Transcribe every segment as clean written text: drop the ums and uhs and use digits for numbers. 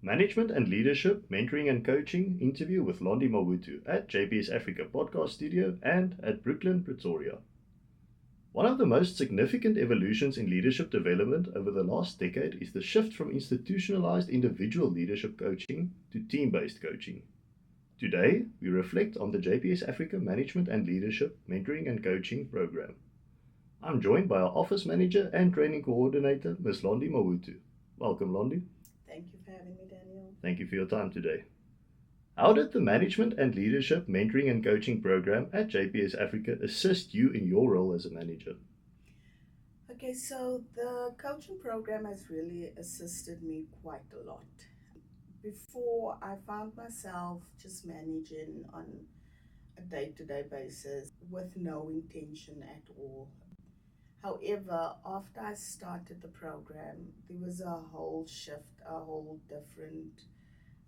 Management and Leadership, Mentoring and Coaching interview with Londy Mahwuto at JPS Africa Podcast Studio and at Brooklyn, Pretoria. One of the most significant evolutions in leadership development over the last decade is the shift from institutionalized individual leadership coaching to team-based coaching. Today, we reflect on the JPS Africa Management and Leadership, Mentoring and Coaching program. I'm joined by our Office Manager and Training Coordinator, Ms. Londy Mahwuto. Welcome, Londy. Thank you for having me, Daniel. Thank you for your time today. How did the Management and Leadership, Mentoring and Coaching program at JPS Africa assist you in your role as a manager? Okay, so the coaching program has really assisted me quite a lot. Before, I found myself just managing on a day-to-day basis with no intention at all. However, after I started the program, there was a whole shift, a whole different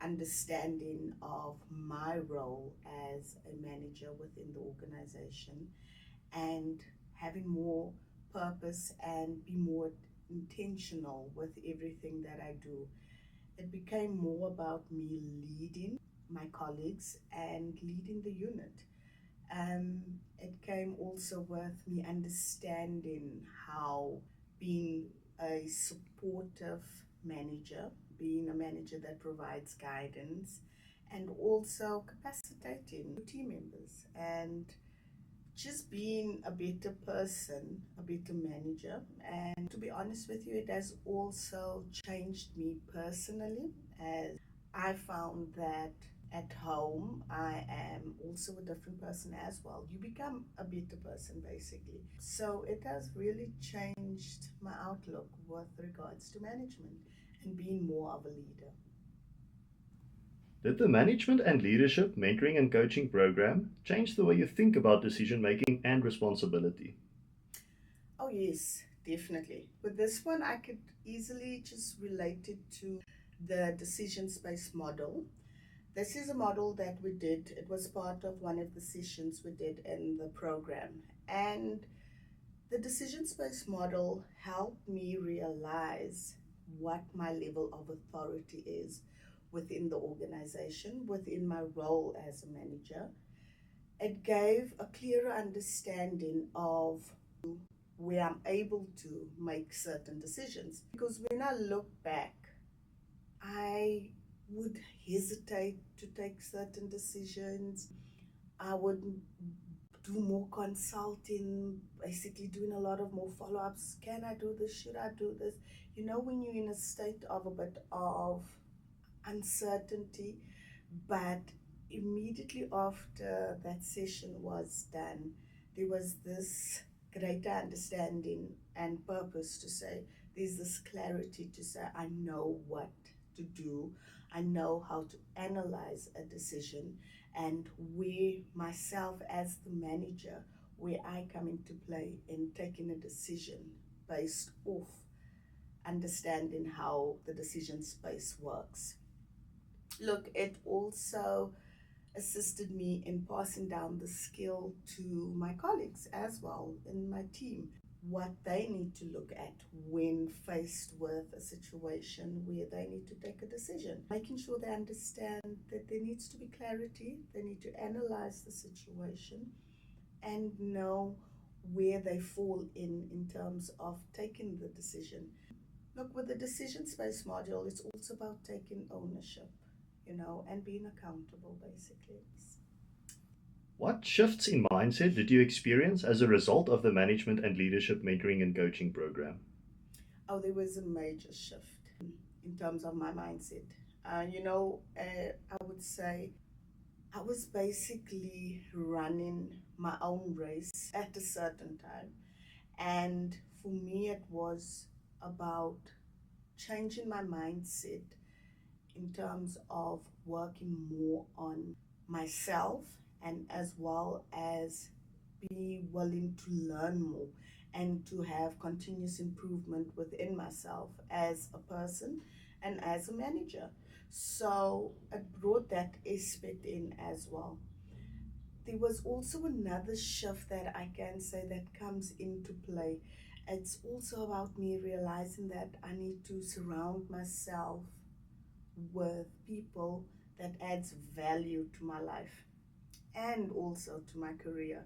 understanding of my role as a manager within the organization and having more purpose and be more intentional with everything that I do. It became more about me leading my colleagues and leading the unit. It came also with me understanding how being a supportive manager, being a manager that provides guidance, and also capacitating team members and just being a better person, a better manager. And to be honest with you, it has also changed me personally as I found that at home I am also a different person as well. You become a better person basically. So it has really changed my outlook with regards to management and being more of a leader. Did the Management and Leadership, Mentoring and Coaching program change the way you think about decision making and responsibility? Oh, yes, definitely. With this one, I could easily just relate it to the decision space model. This is a model that we did, it was part of one of the sessions we did in the program. And the decision space model helped me realize what my level of authority is within the organization, within my role as a manager. It gave a clearer understanding of where I'm able to make certain decisions. Because when I look back, I would hesitate to take certain decisions. I would do more consulting, basically doing a lot of more follow ups. Can I do this? Should I do this? You know, when you're in a state of a bit of uncertainty, but immediately after that session was done, there was this greater understanding and purpose to say, there's this clarity to say, I know what to do, I know how to analyze a decision, and where myself as the manager, where I come into play in taking a decision based off understanding how the decision space works. Look, it also assisted me in passing down the skill to my colleagues as well in my team, what they need to look at when faced with a situation where they need to take a decision, making sure they understand that there needs to be clarity, they need to analyze the situation and know where they fall in terms of taking the decision. Look, with the decision space module, it's also about taking ownership, and being accountable basically. What shifts in mindset did you experience as a result of the Management and Leadership, Mentoring and Coaching program? Oh, there was a major shift in terms of my mindset. I would say I was basically running my own race at a certain time. And for me, it was about changing my mindset in terms of working more on myself and as well as be willing to learn more and to have continuous improvement within myself as a person and as a manager. So it brought that aspect in as well. There was also another shift that I can say that comes into play. It's also about me realizing that I need to surround myself with people that adds value to my life and also to my career,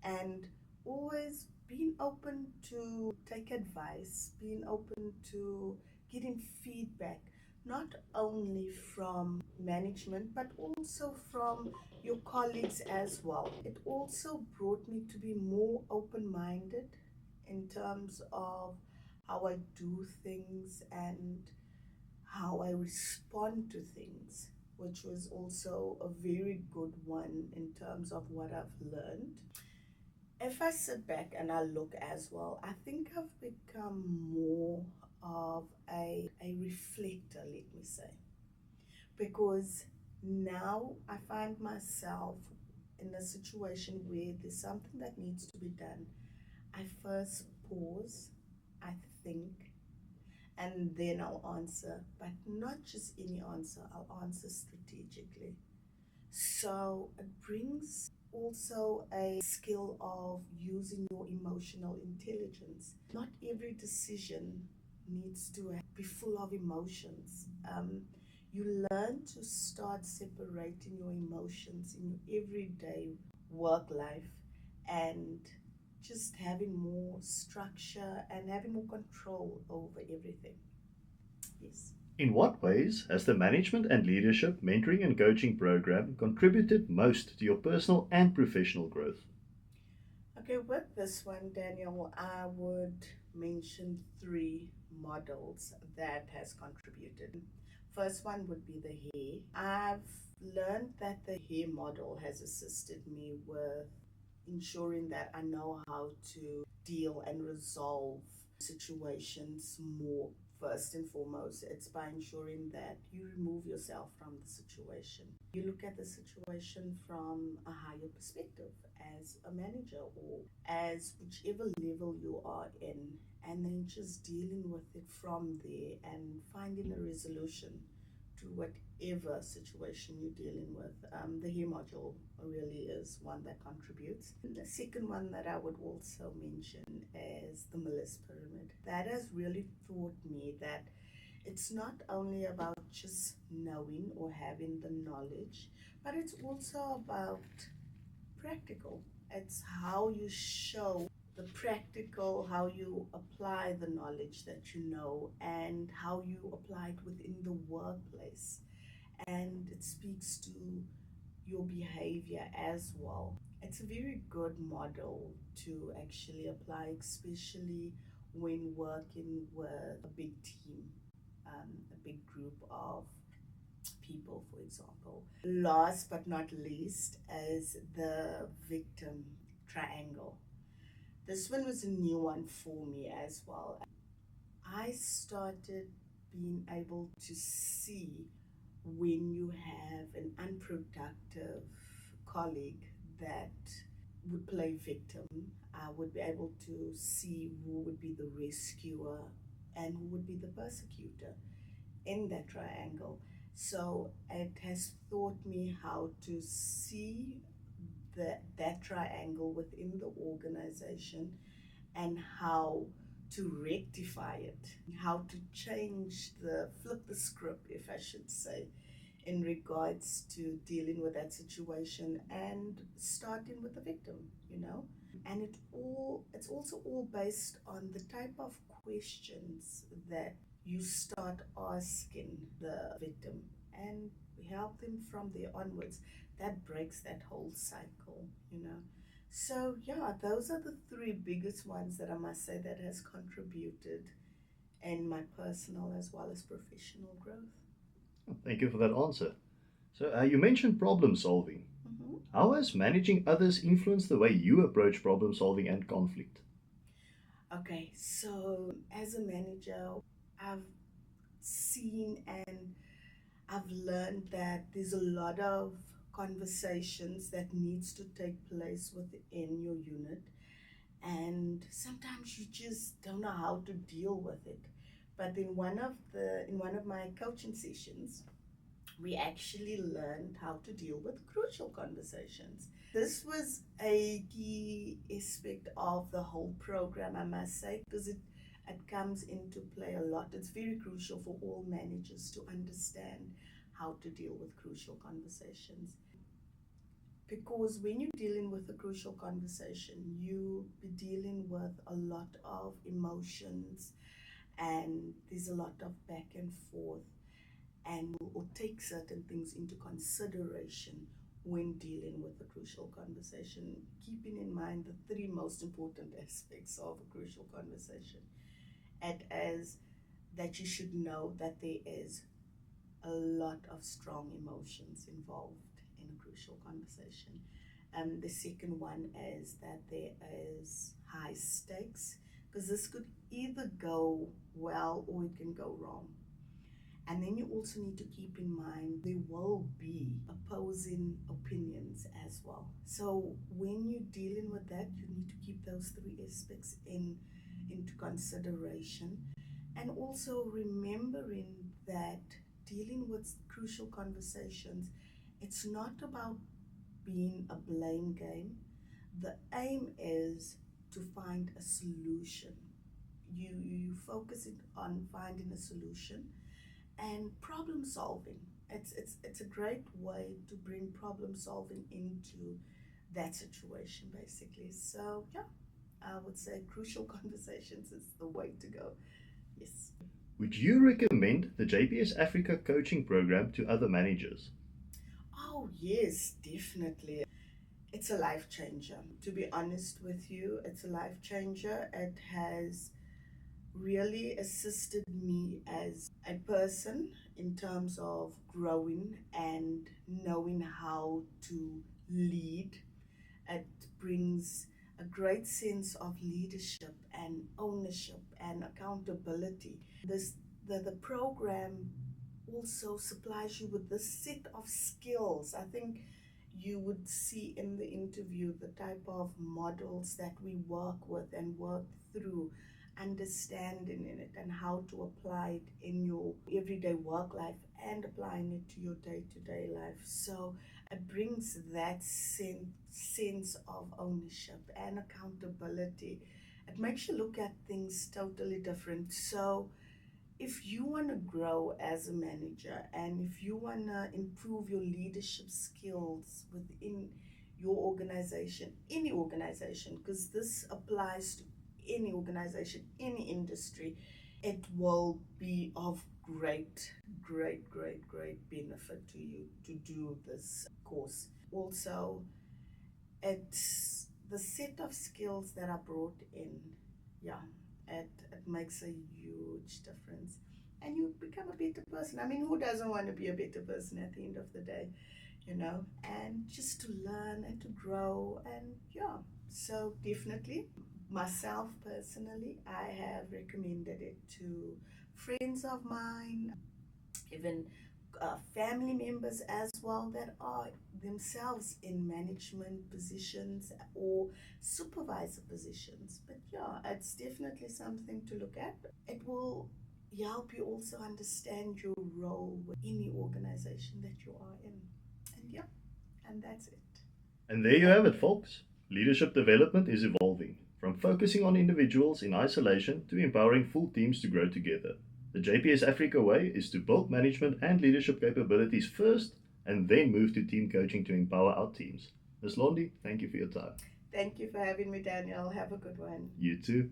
and always being open to take advice, being open to getting feedback, not only from management but also from your colleagues as well. It also brought me to be more open minded in terms of how I do things and how I respond to things, which was also a very good one in terms of what I've learned. If I sit back and I look as well, I think I've become more of a reflector, let me say, because now I find myself in a situation where there's something that needs to be done. I first pause, I think, and then I'll answer, but not just any answer, I'll answer strategically. So it brings also a skill of using your emotional intelligence. Not every decision needs to be full of emotions. You learn to start separating your emotions in your everyday work life and just having more structure and having more control over everything. Yes. In what ways has the Management and Leadership Mentoring and Coaching program contributed most to your personal and professional growth? Okay, with this one, Daniel, I would mention three models that has contributed. First one would be the hair. I've learned that the hair model has assisted me with ensuring that I know how to deal and resolve situations more. First and foremost, it's by ensuring that you remove yourself from the situation. You look at the situation from a higher perspective as a manager or as whichever level you are in, and then just dealing with it from there and finding a resolution to whatever situation you're dealing with. The hair module really is one that contributes. And the second one that I would also mention is the Millis Pyramid. That has really taught me that it's not only about just knowing or having the knowledge, but it's also about practical. It's how you show the practical, how you apply the knowledge that you know, and how you apply it within the workplace. And it speaks to your behavior as well. It's a very good model to actually apply, especially when working with a big team, a big group of people, for example. Last but not least is the victim triangle. This one was a new one for me as well. I started being able to see when you have an unproductive colleague that would play victim. I would be able to see who would be the rescuer and who would be the persecutor in that triangle. So it has taught me how to see that triangle within the organization and how to rectify it, how to flip the script, if I should say, in regards to dealing with that situation and starting with the victim, you know. And it's also all based on the type of questions that you start asking the victim and help them from there onwards. That breaks that whole cycle, you know. So yeah, those are the three biggest ones that I must say that has contributed in my personal as well as professional growth. Thank you for that answer. So, you mentioned problem solving. Mhm. How has managing others influenced the way you approach problem solving and conflict? Okay, so as a manager, I've seen and I've learned that there's a lot of conversations that needs to take place within your unit, and sometimes you just don't know how to deal with it. But in one of my coaching sessions, we actually learned how to deal with crucial conversations. This was a key aspect of the whole program, I must say, because it it comes into play a lot. It's very crucial for all managers to understand how to deal with crucial conversations. Because when you're dealing with a crucial conversation, you be dealing with a lot of emotions, and there's a lot of back and forth, and will take certain things into consideration when dealing with a crucial conversation, keeping in mind the three most important aspects of a crucial conversation. And as that you should know that there is a lot of strong emotions involved in a crucial conversation. The second one is that there is high stakes, because this could either go well or it can go wrong. And then you also need to keep in mind there will be opposing opinions as well. So when you're dealing with that, you need to keep those three aspects into consideration. And also remembering that dealing with crucial conversations, it's not about being a blame game. The aim is to find a solution. You focus it on finding a solution and problem solving. It's a great way to bring problem solving into that situation, basically. So yeah, I would say crucial conversations is the way to go. Yes. Would you recommend the JPS Africa coaching program to other managers? Oh yes, definitely. It's a life changer. To be honest with you, it's a life changer. It has really assisted me as a person in terms of growing and knowing how to lead. It brings a great sense of leadership and ownership and accountability. The program also supplies you with this set of skills. I think you would see in the interview the type of models that we work with and work through, understanding in it and how to apply it in your everyday work life and applying it to your day-to-day life. So it brings that sense of ownership and accountability. It makes you look at things totally different. So if you want to grow as a manager and if you want to improve your leadership skills within your organization, any organization, because this applies to any organization, any industry, it will be of great benefit to you to do this course. Also, it's the set of skills that are brought in. Yeah, it makes a huge difference. And you become a better person. I mean, who doesn't want to be a better person at the end of the day, you know? And just to learn and to grow. And yeah, so definitely, myself personally, I have recommended it to friends of mine, even family members as well that are themselves in management positions or supervisor positions. But yeah, it's definitely something to look at. It will help you also understand your role within the organization that you are in. And yeah, and that's it. And there you have it, folks. Leadership development is evolving, from focusing on individuals in isolation to empowering full teams to grow together. The JPS Africa way is to build management and leadership capabilities first and then move to team coaching to empower our teams. Ms. Londy, thank you for your time. Thank you for having me, Daniel. Have a good one. You too.